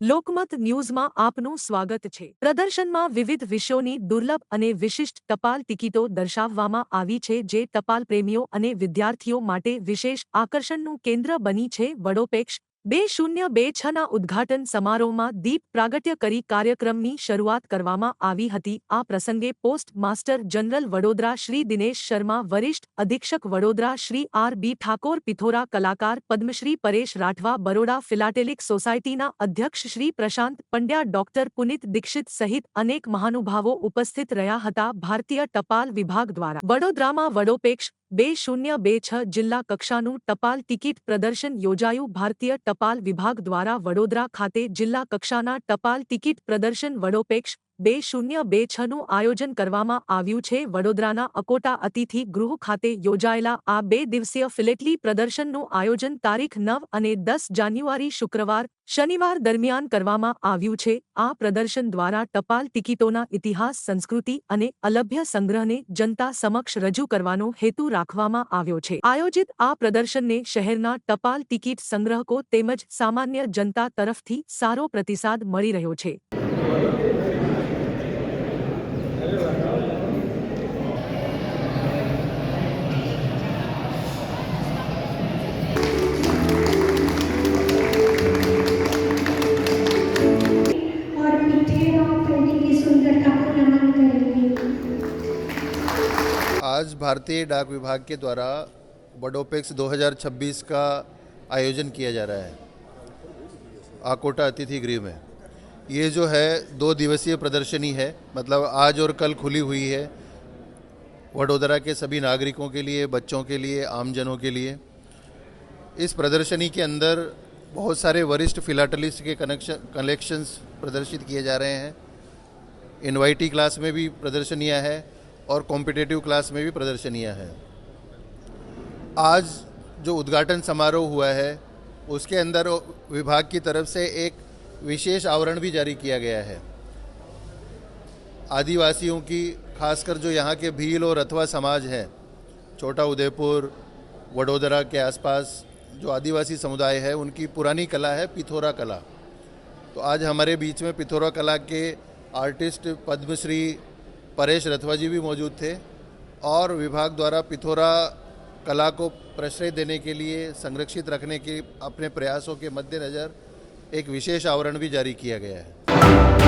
લોકમત ન્યૂઝમાં આપનું સ્વાગત છે। પ્રદર્શનમાં વિવિધ વિષયોની દુર્લભ અને વિશિષ્ટ ટપાલ ટિકિટો દર્શાવવામાં આવી છે, જે ટપાલ પ્રેમીઓ અને વિદ્યાર્થીઓ માટે વિશેષ આકર્ષણનું કેન્દ્ર બની છે। વડોપેક્ષ 2026 ના ઉદ્ઘાટન સમારોહમાં દીપ પ્રાગટ્ય કરી કાર્યક્રમની શરૂઆત કરવામાં આવી હતી। આ પ્રસંગે post master general Vadodara Shri Dinesh Sharma, વરિષ્ઠ અધિક્ષક વડોદરા શ્રી આર.બી. ઠાકોર, પિથોરા કલાકાર પદ્મશ્રી પરેશ રાઠવા, બરોડા ફિલાટેલિક સોસાયટીના અધ્યક્ષ શ્રી પ્રશાંત પંડ્યા, ડોક્ટર પુનિત દીક્ષિત સહિત અનેક મહાનુભાવો ઉપસ્થિત રહ્યા હતા। ભારતીય ટપાલ વિભાગ દ્વારા વડોદરામાં વડોપેક્ષ 2026 જિલ્લા કક્ષાનું ટપાલ ટિકિટ પ્રદર્શન યોજાયું। ભારતીય ટપાલ વિભાગ દ્વારા વડોદરા ખાતે જિલ્લા કક્ષાના ટપાલ ટિકિટ પ્રદર્શન વડોપેક્ષ 2026નું આયોજન કરવામાં આવ્યું છે। વડોદરાના અકોટા અતિથિ ગૃહ ખાતે યોજાયેલા આ 2 દિવસીય ફિલેટલી પ્રદર્શનનું આયોજન તારીખ 9 અને 10 જાન્યુઆરી શુક્રવાર, શનિવાર દરમિયાન કરવામાં આવ્યું છે। આ પ્રદર્શન દ્વારા ટપાલ ટિકિટોના ઇતિહાસ, સંસ્કૃતિ અને અલભ્ય સંગ્રહને જનતા સમક્ષ રજૂ કરવાનો હેતુ રાખવામાં આવ્યો છે। આયોજિત આ પ્રદર્શનને શહેરના ટપાલ ટિકિટ સંગ્રહકો તેમજ સામાન્ય જનતા તરફથી સારો પ્રતિસાદ મળી રહ્યો છે। आज भारतीय डाक विभाग के द्वारा वडोपेक्स 2026 का आयोजन किया जा रहा है आकोटा अतिथि गृह में। ये जो है 2 दिवसीय प्रदर्शनी है, मतलब आज और कल खुली हुई है वडोदरा के सभी नागरिकों के लिए, बच्चों के लिए, आमजनों के लिए। इस प्रदर्शनी के अंदर बहुत सारे वरिष्ठ फिलाटलिस्ट के कलेक्शंस प्रदर्शित किए जा रहे हैं। इनवाइटी क्लास में भी प्रदर्शनियाँ हैं और कॉम्पिटिटिव क्लास में भी प्रदर्शनियाँ हैं। आज जो उद्घाटन समारोह हुआ है उसके अंदर विभाग की तरफ से एक विशेष आवरण भी जारी किया गया है। आदिवासियों की, खासकर जो यहाँ के भील और रथवा समाज हैं, छोटा उदयपुर, वडोदरा के आसपास जो आदिवासी समुदाय है, उनकी पुरानी कला है पिथोरा कला। तो आज हमारे बीच में पिथोरा कला के आर्टिस्ट पद्मश्री परेश राठवा जी भी मौजूद थे और विभाग द्वारा पिथोरा कला को प्रश्रय देने के लिए, संरक्षित रखने के अपने प्रयासों के मद्देनज़र एक विशेष आवरण भी जारी किया गया है।